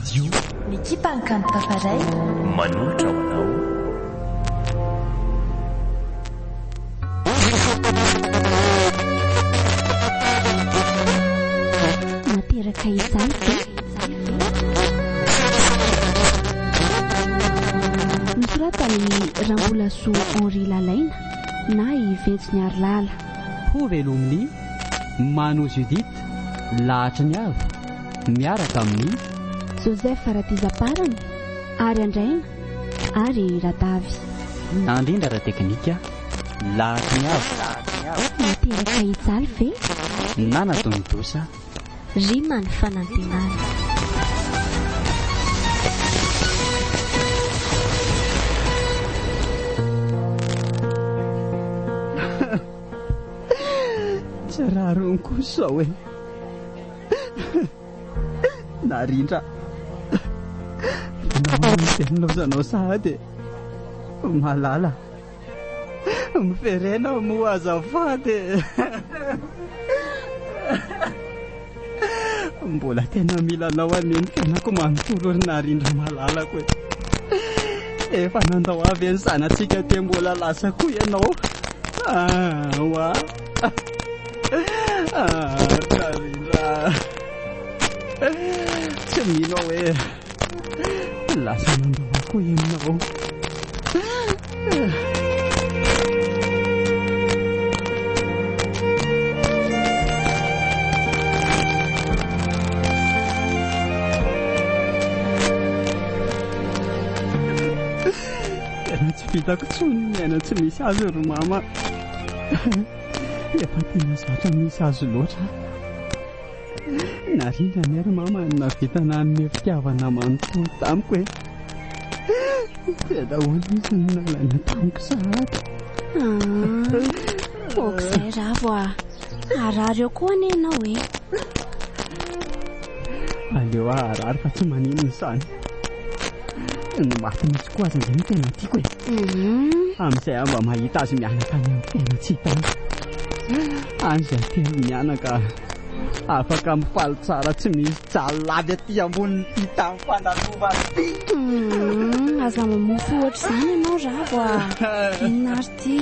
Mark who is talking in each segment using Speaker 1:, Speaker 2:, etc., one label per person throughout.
Speaker 1: radio
Speaker 2: mikipankany paparay
Speaker 1: manolotra ho anao.
Speaker 3: nateraka izany nosoratany Rambolaso Henri Lalaina na i Ventsiny Arlala.
Speaker 4: Ho velominy Mano Judith lahatra ny avy miaraka amin'ny
Speaker 3: Joseph Aratizaparany ary Andraina ary Radavy.
Speaker 4: Nandrindra ra teknika lahatra ny avy
Speaker 3: nateraka izaly ve
Speaker 4: nanatondosa
Speaker 2: rimany fanantenana.
Speaker 4: tsararonko sao hoe narindra naoteninaozanao sahady malala miferena moa azafady mbola tena milanao aneny fianako manontolo ry narindra malalako hoe efa nandao avy eny zanatsika te mbola lasa koa ianao wa narindra tsy mino hoe lasa nandao ako enao tena tsy vitako tsony miaina tsy misy azy ry mama efa tena zatra misy azy loatra narindra ny ry mama navitana an'ny fitiavana manontolo tamiko hoe tena olo izy ny nalaina tamiko sahady
Speaker 3: okizay ravo arary eo koa anenao hoe
Speaker 4: aleo arary fa tsy maninona izany ny maty mitsy koa azy ndray tena tiako hoe amin'izay aho mba mahita azy mianaka any amin'ny tena tsy hitana an'izay telo mianaka afaka mifaly tsara tsy misy jalady aty amboniny ty tamin'ny fandalovana ty
Speaker 3: aza mamofo ohatra izany ianao ravo inary ty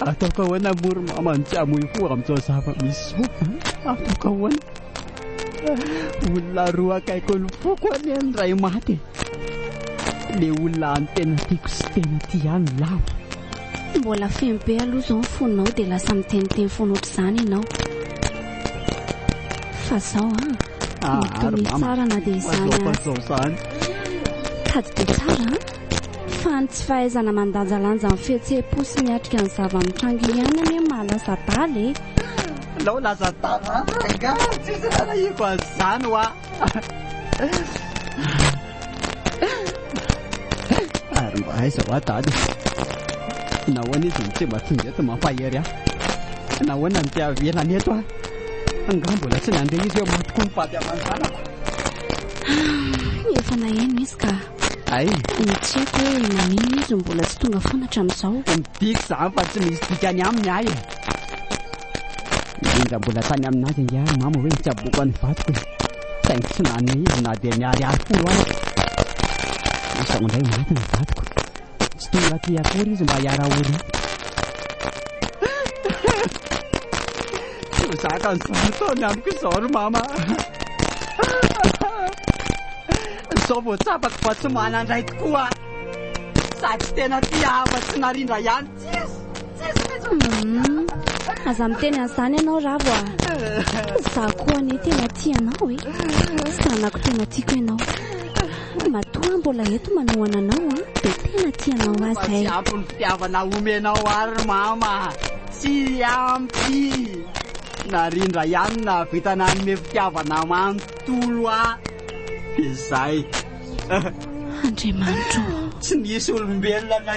Speaker 4: ataoko ahoana mory mama ny tsy hamoifo amin'izao zava-misy sopa ataoko ahoana olona roa akaiko ny foko any ny ray maty le olona any tena tiako sy tena ty any lava
Speaker 3: mbola feno be aloha izao ny fonao dia lasa miteniteny foana oatra izany ianao fa zao mitony tsara na dia izany
Speaker 4: zany
Speaker 3: kady dia tsara fa ny tsy fahaizana mandanjalanja ny fihetseham-po sy miatrika ny zava-mitrango ihany ane mahalasa daly
Speaker 4: lao laza taraga tsisy rana iko azany hoa ary mba aiza ho adady nahoana izy ny tsy mba tonga eto mampahery aho nahoana ny tiavelany eto a anga mbola tsy nandeha izy eo matoko ny pady amanjanako
Speaker 3: efa naheno izy ka
Speaker 4: ay
Speaker 3: nitseko hoe nanino izy mbola tsy tonga foana hatramin'izao
Speaker 4: midiko zany fa tsy misy dikany aminy ahy indrindra mbola tany aminazy angary mama hoe tsy aboko any vatiko saingy tsy nanina izy na dia miariary folo azy sao indray maty ny vatiko tsy tonga ty akory izy mba hiara olo zaka nyzany taony amiko izao ry mama zao vo tsapako fa tsy manandray tokoa sady tena ty afa tsy narindra ihany
Speaker 3: aza miteny an'izany ianao ravo za koa ane tena tianao zanako tena tiako ianao matoa mbola eto manohana anao dia tena tianao azy ay
Speaker 4: ampy ny fitiavana omenao ary mama tsy ampy narindra ihany na vitana anyme fitiavana manontolo izay
Speaker 3: Andriamanitro
Speaker 4: tsy misy olombelona na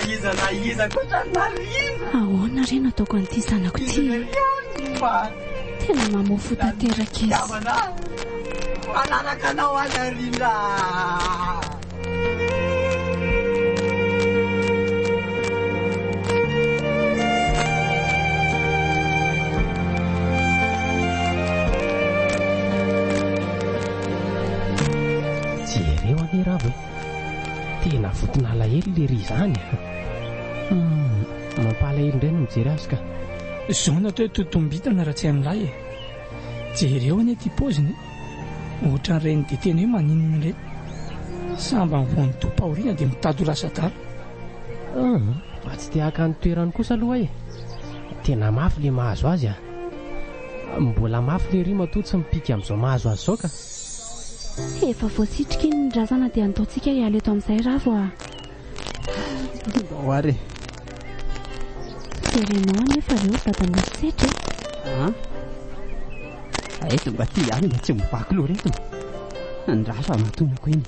Speaker 4: iza koatra narindra
Speaker 3: ahoana reny ataoko an'ity zanako ty tena mamofo tanteraka izy
Speaker 4: manaraka anao azy narindra
Speaker 5: Jereo anie raha hoe tena votona alahelo le ry izany. Mampalahelo indray no mijery azy ka.
Speaker 6: Zao natao hoe totombitana raha tsy amin'ilay e. Jereo anie ty paoziny ohatra n'ireny dia tena hoe maninona indray. Samba mivony topa aoriana dia mitady ho lasa dala.
Speaker 5: Fa tsy te haka ny toerany kosa aloha e. Tena mafy le mahazo azy a. Mbola mafy le ry matoa tsy mipika amin'izao mahazo azy zao ka.
Speaker 3: Efa voasitrika iny ny razana dia antaontsika hiala eto amin'izay ravo a.
Speaker 4: Oary
Speaker 3: Serenao anefa reo dadanao setra
Speaker 4: eto mba ty ihany mba tsy mivaky loha reto. Ny rafa matonako iny.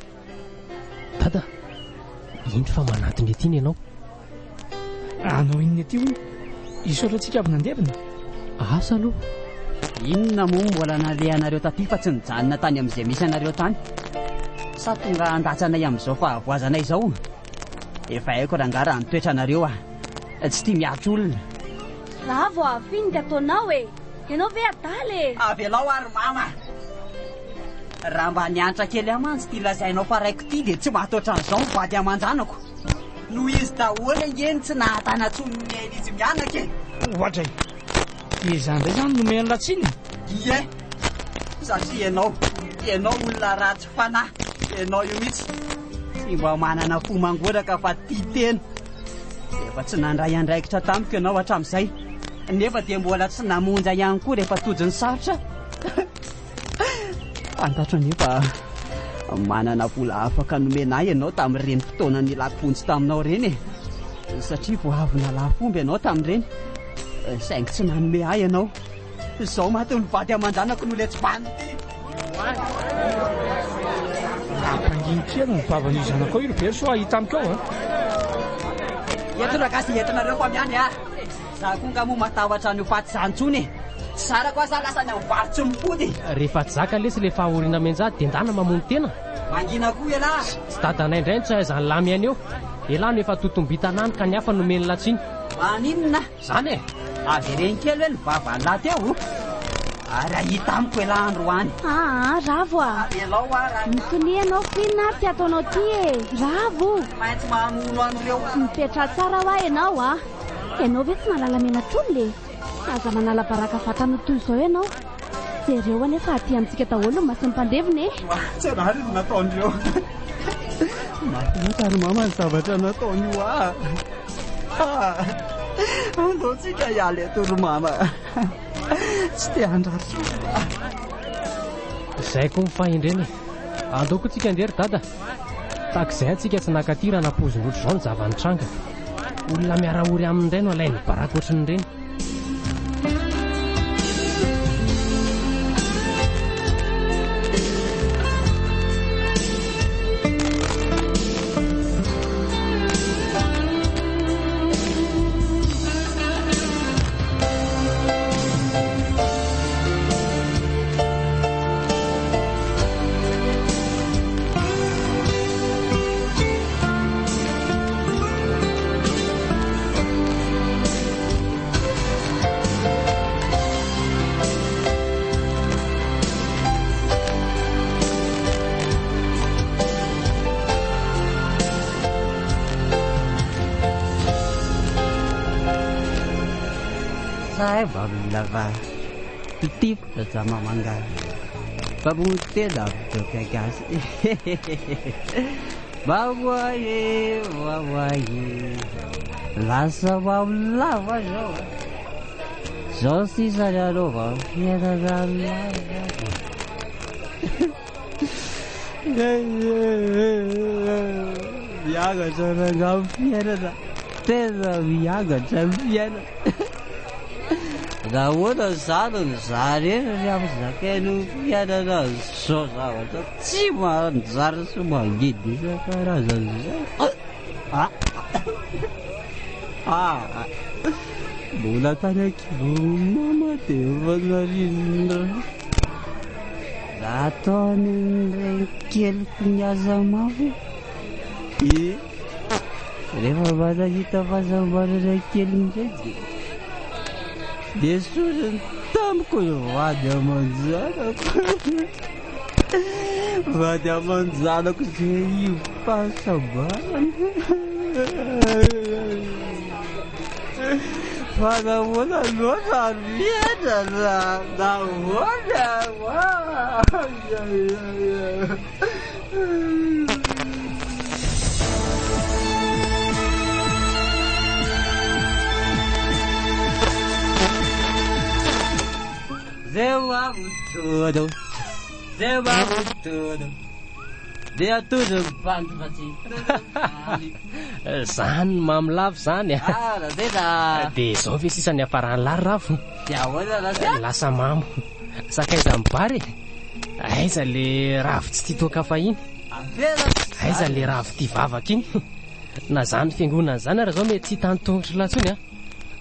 Speaker 5: Dada, indro fa manatiny ety iny ianao.
Speaker 6: Anao inona ety hono? Isaotratsika avy nanderana?
Speaker 5: Asa aloha.
Speaker 4: Inona moa mbola nalehanareo taty fa tsy nijanona tany amin'izay misy anareo tany? Sa tonga andatsanay amin'izao fahavoazanay izao? Efa haiko rangara nitoetra anareo tsy tia miatro olona.
Speaker 3: Ravo a, finika ataonao e. Ianao ve adaly e?
Speaker 4: Avelao ary mama. Raha mba niantra kely amantsy ty lazainao faraiko ty dia tsy mahatoatra an'izao mivady aman-janako. Noho izy daholo engeny tsy nahatanatson'ny izy mianaka e.
Speaker 6: Ohatray izany indray izany nomeny latsiny.
Speaker 4: Ie, satria ianao olona ratsy fanahy. Ianao io mihitsy tsy mba manana fo mangoraka fa tia tena. Efa tsy nandray andraikitra tamiko ianao hatramin'izay, nefa dia mbola tsy namonja ihany koa rehefa tojo ny sarotra. Fantatra nefa manana vola afaka nomenay ianao tamin'ireny fotoana nilako vonjy taminao ireny e. Satria vao avy nalafomba ianao tamin'ireny, saingy tsy nanome ahy ianao. Izao maty mivady aman-janako no le tsy bany ty.
Speaker 6: Ampanginikely ny vavan'io zanako io very so ahita amiko ao
Speaker 4: Eto ragasy entinareo fa miany Za konga moa matahotra an'io faty zany tsony. Sara koa sa lasa ny mivarotsy mipody.
Speaker 5: Rehefa tsy zaka lesy le fahoriana menjady dia ndana mamono tena.
Speaker 4: Mangina koa ialahy.
Speaker 5: Tsy dadanay indray ny tsy aizany lamy any eo. Elahy no efa totombitana ka ny hafa nomeny latsiny.
Speaker 4: Maninona?
Speaker 5: Zany e.
Speaker 4: Avy reny kely hoe ny vavany lahy teo. Ary ahita amiko elahy androany.
Speaker 3: Ravo a.
Speaker 4: Elao ara.
Speaker 3: Mitonianao fiona ty ataonao ty e. Ravo.
Speaker 4: Maintsy mamono an'ireo.
Speaker 3: Mipetra tsara hoa ianao a. Ianao ve tsy malala menatrony le. Aza manala baraka vatana toy izao ianao. Jereo anefa aty amintsika daholo no masin'ny mpandevina e.
Speaker 4: Tsy raha izy nataon'ireo. Mahafinaritra ary mama ny zavatra nataon'io andaontsika hiala eto ry mama. Tsy te handraritra.
Speaker 5: Izay koa mifahendreny. Andaoko tsika andery dada. Takizay atsika tsy nakatira napozin'olo zao ny zavanitranga. Olona miarahory amin'indray no alainy baraka ohatrin'ireny.
Speaker 4: Lava tip sama mangga babung teda ke gas bawaye lasa wala wajo zosi saja doa fiera dalla viaga sana gafiera da teda viaga champion da outra usada zarehetra ny amin'ny zakaino fiainana zao zavatra tsy manjary sy mangidy isan-karazan'izay. Mbola tany akivomama dia fanarinina ataony ireny keliko niaza mafy. Rehefa manahita fahasambarana kely indray dia soriny tamiko io vady aman-janako. vady aman-janako zay ifahasambarana fa nahoana loatra miedra nahoana dia tudo bantu fatsy
Speaker 5: zany mamilavo zany
Speaker 4: dia
Speaker 5: zao ve sisany afarany lary ravo lasa mamo sakaiza mibary aiza le ravo tsy tia toaka fahiny aiza le ravo tia vavaka iny na zany fiangonana zany ary zao mety tsy hitany tongotry latsony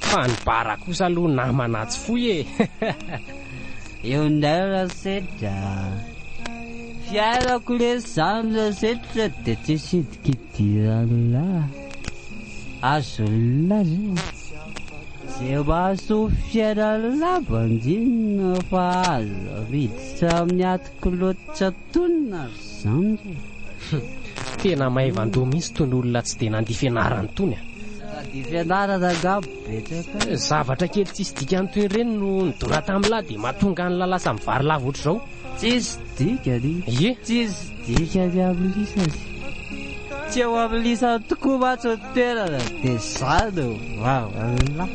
Speaker 5: fa ny bara kosa aloha namana tsy foy
Speaker 4: eo ndray rasedra fiarako le zany rasedra dia tsy sidika idirana azo laza zay mahaso fiainana bandinina fa azo riditra amin'ny atoko loatra tonina zany
Speaker 5: tena mahay vandoa mihitsy tony olona tsy dia nandia fianarany tony
Speaker 4: dia fianarana angabo betraka
Speaker 5: zavatra kely tsisy dikany toy ireny no nidora tamin'lahy dia mahatonga ny lalasa mivary lava ohatr'izao
Speaker 4: tsisy dikany
Speaker 5: ye
Speaker 4: tsisy dikany amin'ny lisany tsy eo amin'ny lisany tokoa matsy ny toerana dia zany vavalla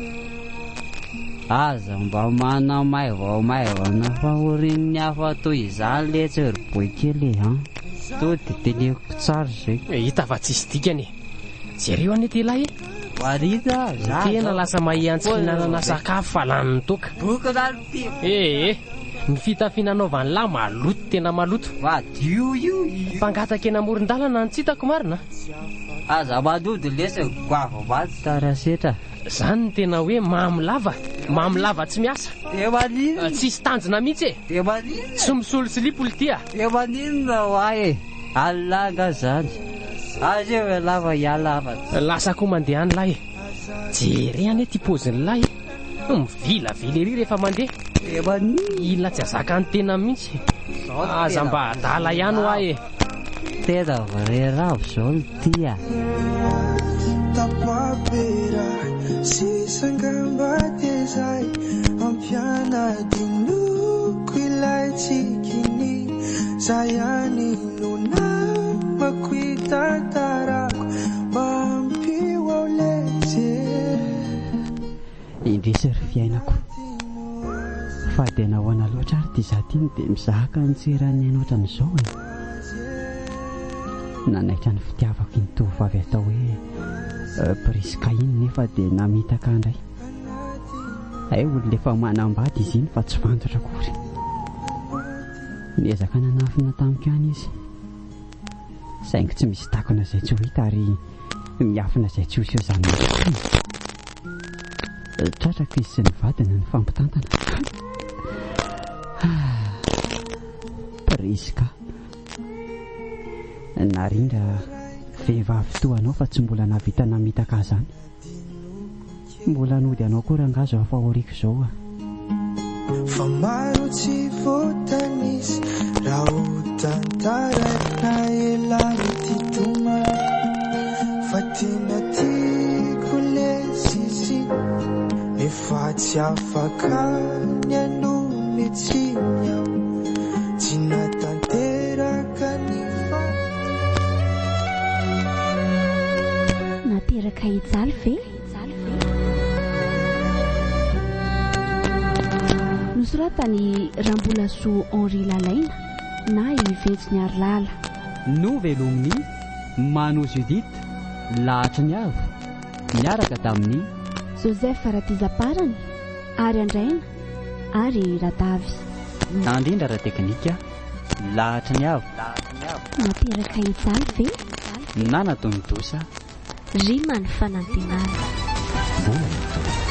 Speaker 4: aza mba manamaivaomaivana fahorin'ny hafa toy izany le tseroboy kely to dia teneko tsara zay
Speaker 5: hita fa tsisy dikany jereo ane ty lahy
Speaker 4: warita
Speaker 5: tena lasa mahiantsy fihinanana sakafo fa laniny toka ny fitafinanaovany lahy maloto tena maloto
Speaker 4: vadio io
Speaker 5: mpangataka eny amoron-dalana ny tsitako marina
Speaker 4: aza manody lesa goavo maty tarasetra
Speaker 5: zany ny tena hoe mamilava tsy miasa
Speaker 4: dia maninona
Speaker 5: tsisy tanjona mihitsy
Speaker 4: dia maninona
Speaker 5: tsy misolo silipolo tia
Speaker 4: dia maninona hoahy alanga zany azy eo lava hiala afa
Speaker 5: lasa koa mandeha any lahy jereny ty poziny lahy mivilavily ery rehefa mandeha
Speaker 4: dia maninona
Speaker 5: ilona tsy azaka ny tena mihitsy aza mba adala ihany hoahy
Speaker 4: tena vreravo zao ny tia
Speaker 7: tapapera sisangamba tezay ampianadinoko ilay tsikiny zayany nona makuitatarako mampio leze
Speaker 4: indrisy ry fiainako fa dia nahoana loatra ary tia zatiny dia mizahaka ny tserany anoatra n'izao nanaitra ny fitiavako iny tovavy atao hoe priska iny nefa dia namitaka indray olona efa manambady izy iny fa tsy fantotra kory niezaka nanafina tamiko any izy saingy tsy misy takona izay tsy ho hita ary miafina izay tsy ho seo zany tratraka izy sy ny vadina ny fampitantana priska narindra vehivavy toanao fa tsy mbola navita namitaka zany mbola nody anao koa rangazo afahoriako izao
Speaker 7: fa maro tsy voatanisy raha ho tantarana elany titoma fa tena tiako le sisi nefa tsy afaka ny anome tsinyao tsy natanteraka ny fa
Speaker 3: nateraka hijaly ve nosoratany Ramboolasoa Henri Lalaina na ivetsiny ary lala
Speaker 4: novelominy Mano Judith lahatra ny avo miaraka tamin'ny
Speaker 3: Joseph Ratizaparany ary Andraina ary Radavy
Speaker 4: nandrindra ra teknika lahatra ny avo
Speaker 3: nateraka hijaly ve
Speaker 4: nanatony dosa
Speaker 2: Rimany fanantenana
Speaker 4: vola